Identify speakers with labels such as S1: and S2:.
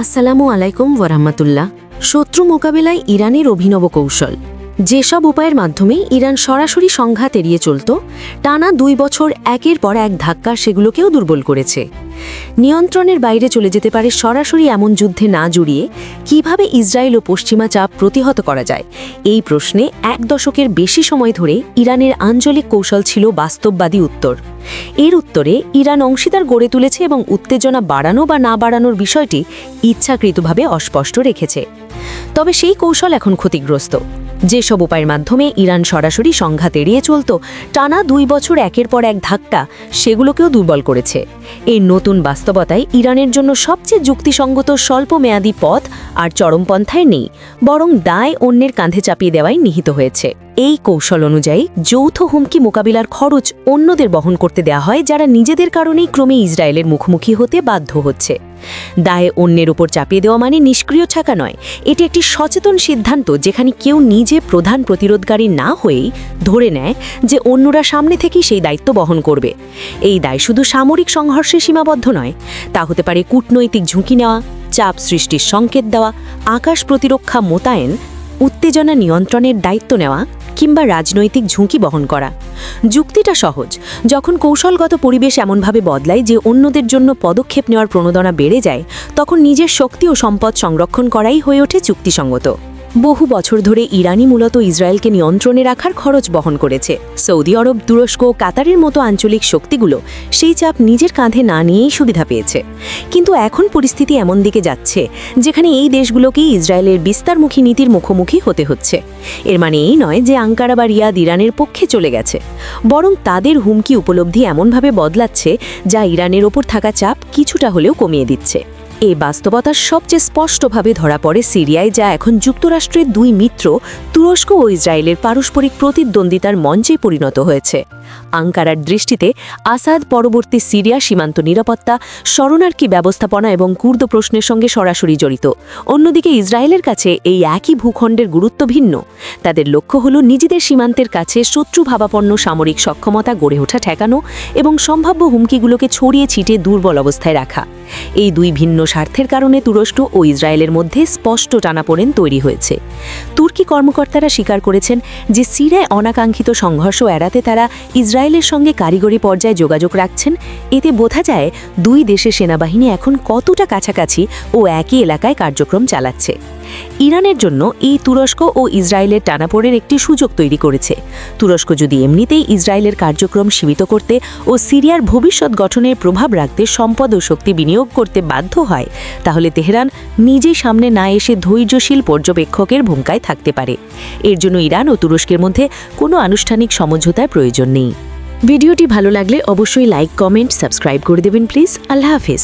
S1: আসসালামু আলাইকুম ওয়ারাহমাতুল্লাহ। শত্রু মোকাবেলায় ইরানের অভিনব কৌশল। যেসব উপায়ের মাধ্যমে ইরান সরাসরি সংঘাত এড়িয়ে চলত, টানা 2 বছর একের পর এক ধাক্কা সেগুলোকেও দুর্বল করেছে। নিয়ন্ত্রণের বাইরে চলে যেতে পারে সরাসরি এমন যুদ্ধে না জড়িয়ে কিভাবে ইসরায়েল ও পশ্চিমা চাপ প্রতিহত করা যায়, এই প্রশ্নে 1 দশকের বেশি সময় ধরে ইরানের আঞ্চলিক কৌশল ছিল বাস্তববাদী উত্তর। এর উত্তরে ইরান অংশীদার গড়ে তুলেছে এবং উত্তেজনা বাড়ানো বা না বাড়ানোর বিষয়টি ইচ্ছাকৃতভাবে অস্পষ্ট রেখেছে। তবে সেই কৌশল এখন ক্ষতিগ্রস্ত। যেসব উপায়ের মাধ্যমে ইরান সরাসরি সংঘাত এড়িয়ে চলত, টানা 2 বছর একের পর এক ধাক্কা সেগুলোকেও দুর্বল করেছে। এই নতুন বাস্তবতায় ইরানের জন্য সবচেয়ে যুক্তিসঙ্গত স্বল্পমেয়াদী পথ আর চরমপন্থায় নেই, বরং দায় অন্যের কাঁধে চাপিয়ে দেওয়াই নিহিত হয়েছে। এই কৌশল অনুযায়ী যৌথ হুমকি মোকাবিলার খরচ অন্যদের বহন করতে দেয়া হয়, যারা নিজেদের কারণেই ক্রমে ইসরায়েলের মুখোমুখি হতে বাধ্য হচ্ছে। দায়ে অন্যের উপর চাপিয়ে দেওয়া মানে নিষ্ক্রিয় থাকা নয়, এটি একটি সচেতন সিদ্ধান্ত, যেখানে কেউ নিজে প্রধান প্রতিরোধকারী না হয়েই ধরে নেয় যে অন্যরা সামনে থেকেই সেই দায়িত্ব বহন করবে। এই দায় শুধু সামরিক সংঘর্ষে সীমাবদ্ধ নয়, তা হতে পারে কূটনৈতিক ঝুঁকি নেওয়া, চাপ সৃষ্টির সংকেত দেওয়া, আকাশ প্রতিরক্ষা মোতায়েন, উত্তেজনা নিয়ন্ত্রণের দায়িত্ব নেওয়া কিংবা রাজনৈতিক ঝুঁকি বহন করা। যুক্তিটা সহজ, যখন কৌশলগত পরিবেশ এমনভাবে বদলায় যে অন্যদের জন্য পদক্ষেপ নেওয়ার প্রণোদনা বেড়ে যায়, তখন নিজের শক্তি ও সম্পদ সংরক্ষণ করাই হয়ে ওঠে যুক্তিসঙ্গত। বহু বছর ধরে ইরানই মূলত ইসরায়েলকে নিয়ন্ত্রণে রাখার খরচ বহন করেছে। সৌদি আরব, তুরস্ক, কাতারের মতো আঞ্চলিক শক্তিগুলো সেই চাপ নিজের কাঁধে না নিয়েই সুবিধা পেয়েছে। কিন্তু এখন পরিস্থিতি এমন দিকে যাচ্ছে যেখানে এই দেশগুলোকেই ইসরায়েলের বিস্তারমুখী নীতির মুখোমুখি হতে হচ্ছে। এর মানে এই নয় যে আঙ্কারা বা রিয়াদ ইরানের পক্ষে চলে গেছে, বরং তাদের হুমকি উপলব্ধি এমনভাবে বদলাচ্ছে যা ইরানের ওপর থাকা চাপ কিছুটা হলেও কমিয়ে দিচ্ছে। এই বাস্তবতা সবচেয়ে স্পষ্টভাবে ধরা পড়ে সিরিয়ায়, যা এখন যুক্তরাষ্ট্রের 2 মিত্র তুরস্ক ও ইসরায়েলের পারস্পরিক প্রতিদ্বন্দ্বিতার মঞ্চে পরিণত হয়েছে। আঙ্কারার দৃষ্টিতে আসাদ পরবর্তী সিরিয়া সীমান্ত নিরাপত্তা, শরণার্থী ব্যবস্থাপনা এবং কুর্দ প্রশ্নের সঙ্গে সরাসরি জড়িত। অন্যদিকে ইসরায়েলের কাছে এই একই ভূখণ্ডের গুরুত্ব ভিন্ন। তাদের লক্ষ্য হল নিজেদের সীমান্তের কাছে শত্রুভাবাপন্ন সামরিক সক্ষমতা গড়ে ওঠা ঠেকানো এবং সম্ভাব্য হুমকিগুলোকে ছড়িয়ে ছিটে দুর্বল অবস্থায় রাখা। এই 2 ভিন্ন স্বার্থের কারণে তুরস্ক ও ইসরায়েলের মধ্যে স্পষ্ট টানাপোড়েন তৈরি হয়েছে। তুর্কি কর্মকর্তারা স্বীকার করেছেন যে সিরিয়ায় অনাকাঙ্ক্ষিত সংঘর্ষ এড়াতে তারা ইসরায়েলের সঙ্গে কারিগরি পর্যায়ে যোগাযোগ রাখছেন। এতে বোঝা যায় 2 দেশের সেনাবাহিনী এখন কতটা কাছাকাছি ও একই এলাকায় কার্যক্রম চালাচ্ছে। ইরানের জন্য এই তুরস্ক ও ইসরায়েলের টানাপোড়ের একটি সুযোগ তৈরি করেছে। তুরস্ক যদি এমনিতেই ইসরায়েলের কার্যক্রম সীমিত করতে ও সিরিয়ার ভবিষ্যৎ গঠনের প্রভাব রাখতে সম্পদ ও শক্তি বিনিয়োগ করতে বাধ্য হয়, তাহলে তেহরান নিজেই সামনে না এসে ধৈর্যশীল পর্যবেক্ষকের ভূমিকায় থাকতে পারে। এর জন্য ইরান ও তুরস্কের মধ্যে কোনো আনুষ্ঠানিক সমঝোতার প্রয়োজন নেই। ভিডিওটি ভালো লাগলে অবশ্যই লাইক, কমেন্ট, সাবস্ক্রাইব করে দেবেন প্লিজ। আল্লাহ হাফেজ।